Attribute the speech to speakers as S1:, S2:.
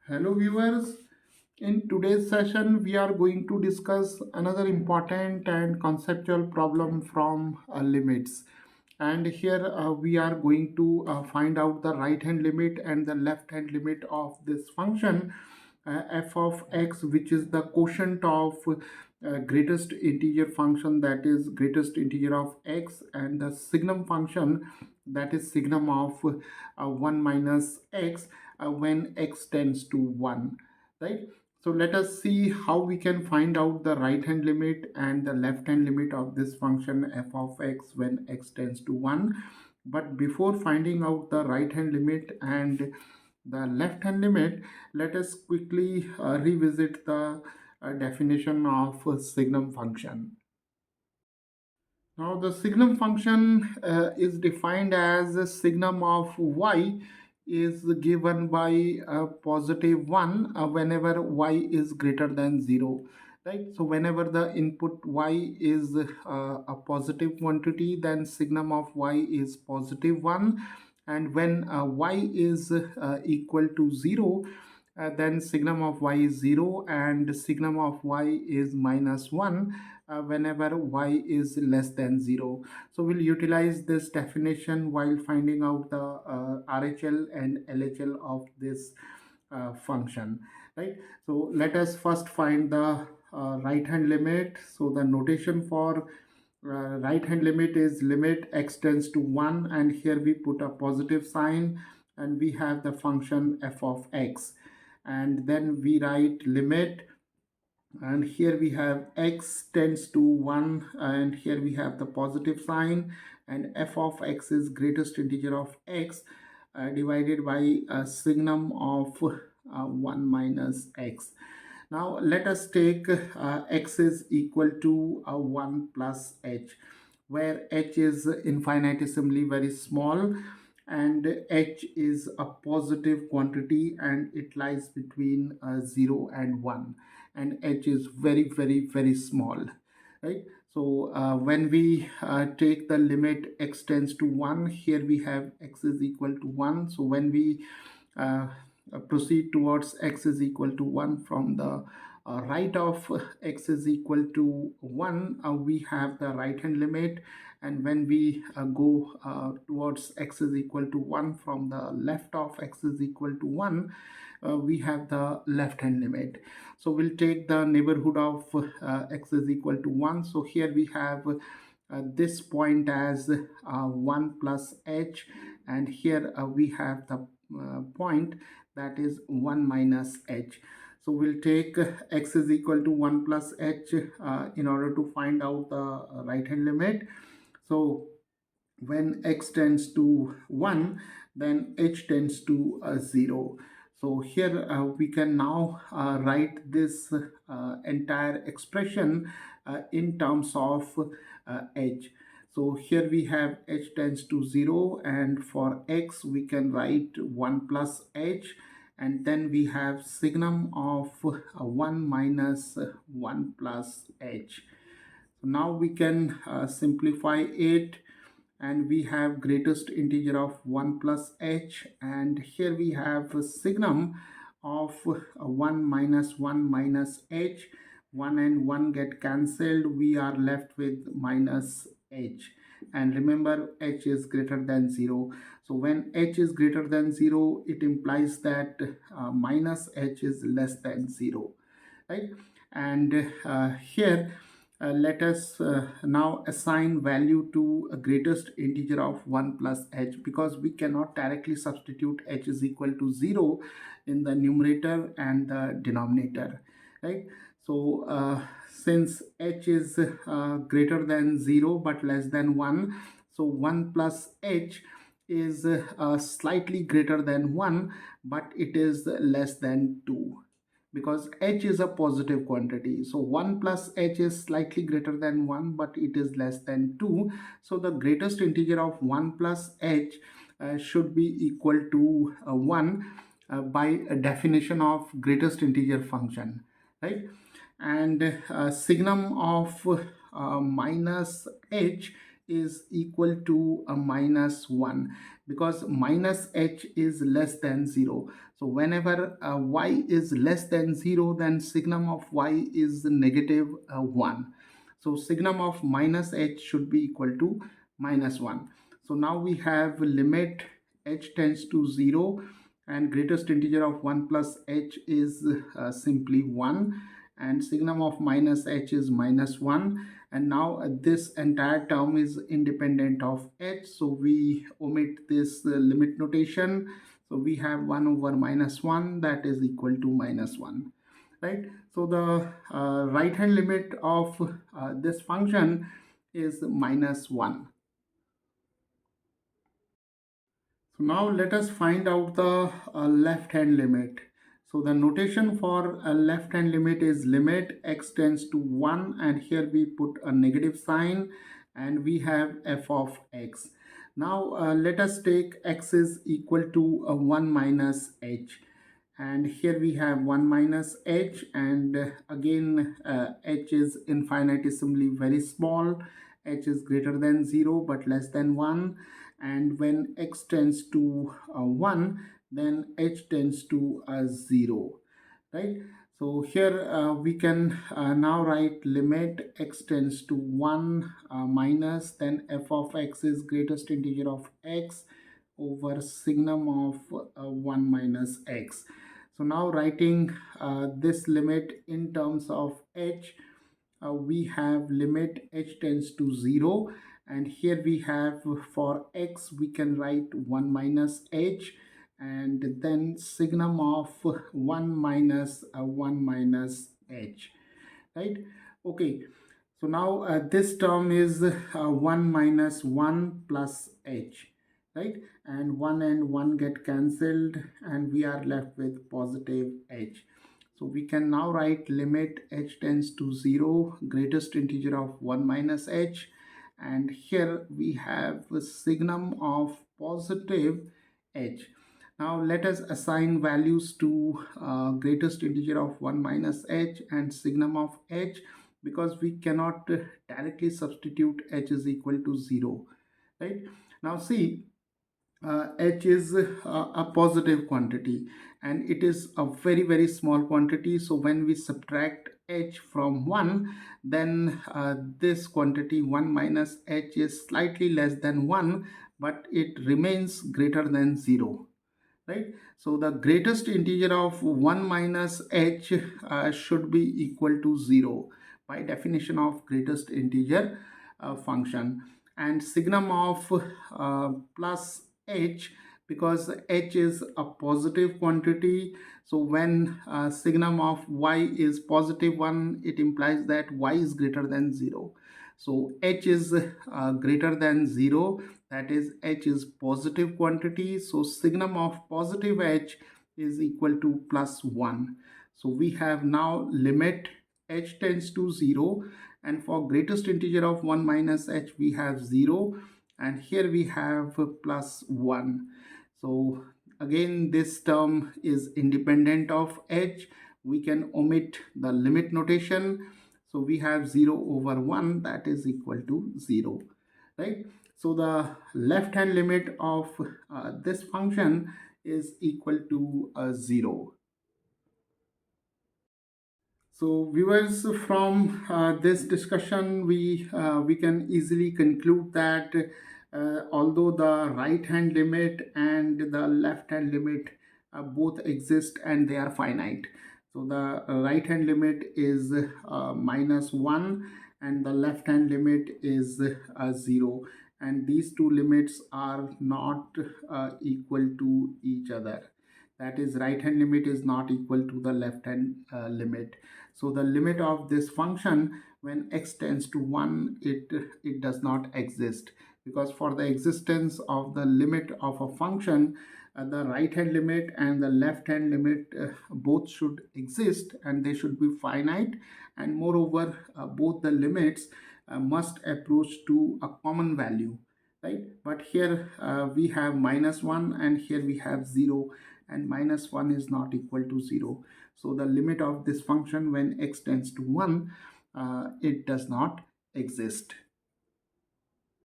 S1: Hello viewers, in today's session we are going to discuss another important and conceptual problem from limits. And here we are going to find out the right hand limit and the left hand limit of this function f of x, which is the quotient of greatest integer function, that is greatest integer of x, and the signum function, that is signum of 1 minus x when x tends to 1, right? So let us see how we can find out the right hand limit and the left hand limit of this function f of x when x tends to 1. But before finding out the right hand limit and the left hand limit, let us quickly revisit the definition of a signum function. Now the signum function is defined as a signum of y is given by a positive 1 whenever y is greater than 0, right? So whenever the input y is a positive quantity, then signum of y is positive 1, and when y is equal to 0, then signum of y is 0 and signum of y is minus 1 whenever y is less than 0. So we'll utilize this definition while finding out the RHL and LHL of this function, right? So let us first find the right hand limit. So the notation for right hand limit is limit x tends to 1, and here we put a positive sign and we have the function f of x, and then we write limit, and here we have x tends to 1, and here we have the positive sign, and f of x is greatest integer of x divided by a signum of 1 minus x. Now let us take x is equal to 1 plus h, where h is infinitesimally very small and h is a positive quantity and it lies between 0 and 1, and h is very small, right? So when we take the limit x tends to 1, here we have x is equal to 1. So when we uh, proceed towards x is equal to 1 from the right of x is equal to 1, we have the right hand limit, and when we go towards x is equal to 1 from the left of x is equal to 1, we have the left hand limit. So we'll take the neighborhood of x is equal to 1. So here we have this point as 1 plus h, and here we have the point that is 1 minus h. So we'll take x is equal to 1 plus h in order to find out the right hand limit. So when x tends to 1, then h tends to 0. So here we can now write this entire expression in terms of h. So here we have h tends to 0, and for x we can write 1 plus h, and then we have signum of 1 minus 1 plus h. So now we can simplify it, and we have greatest integer of 1 plus h, and here we have a signum of 1 minus 1 minus h. 1 and 1 get cancelled, we are left with minus h, and remember h is greater than 0. So when h is greater than 0, it implies that minus h is less than 0, right? And here let us now assign value to a greatest integer of 1 plus h, because we cannot directly substitute h is equal to 0 in the numerator and the denominator, right? So since h is greater than 0 but less than 1, so 1 plus h is slightly greater than 1, but it is less than 2, because h is a positive quantity. So 1 plus h is slightly greater than 1, but it is less than 2. So the greatest integer of 1 plus h should be equal to 1 by a definition of greatest integer function, right? And signum of minus h is equal to a minus 1, because minus h is less than 0. So whenever y is less than 0, then signum of y is negative 1. So signum of minus h should be equal to minus 1. So now we have limit h tends to 0, and greatest integer of 1 plus h is simply 1, and signum of minus h is minus 1. And now this entire term is independent of h, so we omit this limit notation. So we have 1 over minus 1, that is equal to minus 1, right? So the right hand limit of this function is minus 1. So now let us find out the left hand limit. So the notation for a left hand limit is limit x tends to 1, and here we put a negative sign, and we have f of x. Now let us take x is equal to 1 minus h, and here we have 1 minus h, and again h is infinitesimally very small. H is greater than 0 but less than 1, and when x tends to 1, then h tends to 0, right? So here we can now write limit x tends to 1 minus, then f of x is greatest integer of x over signum of 1 minus x. So now writing this limit in terms of h, we have limit h tends to 0, and here we have for x we can write 1 minus h, and then signum of 1 minus 1 minus h, right? Okay, so now this term is 1 minus 1 plus h, right? And 1 and 1 get cancelled, and we are left with positive h. So we can now write limit h tends to 0, greatest integer of 1 minus h, and here we have a signum of positive h. Now let us assign values to greatest integer of 1 minus h and signum of h, because we cannot directly substitute h is equal to 0, right? Now see, h is a positive quantity, and it is a very small quantity. So when we subtract h from 1, then this quantity 1 minus h is slightly less than 1, but it remains greater than 0, right? So the greatest integer of 1 minus h should be equal to 0 by definition of greatest integer function, and signum of plus h, because h is a positive quantity. So when signum of y is positive 1, it implies that y is greater than 0. So h is greater than 0, that is h is positive quantity. So signum of positive h is equal to plus 1. So we have now limit h tends to 0, and for greatest integer of 1 minus h we have 0, and here we have plus 1. So again this term is independent of h. We can omit the limit notation. So we have 0 over 1, that is equal to 0, right? So the left hand limit of this function is equal to 0. So viewers, from this discussion we can easily conclude that although the right hand limit and the left hand limit both exist and they are finite. So the right hand limit is minus 1, and the left hand limit is 0, and these two limits are not equal to each other. That is, right hand limit is not equal to the left hand limit. So the limit of this function when x tends to 1, it does not exist, because for the existence of the limit of a function, the right hand limit and the left hand limit both should exist, and they should be finite, and moreover both the limits must approach to a common value, right? But here we have minus 1, and here we have 0, and minus 1 is not equal to 0. So the limit of this function when x tends to 1, it does not exist.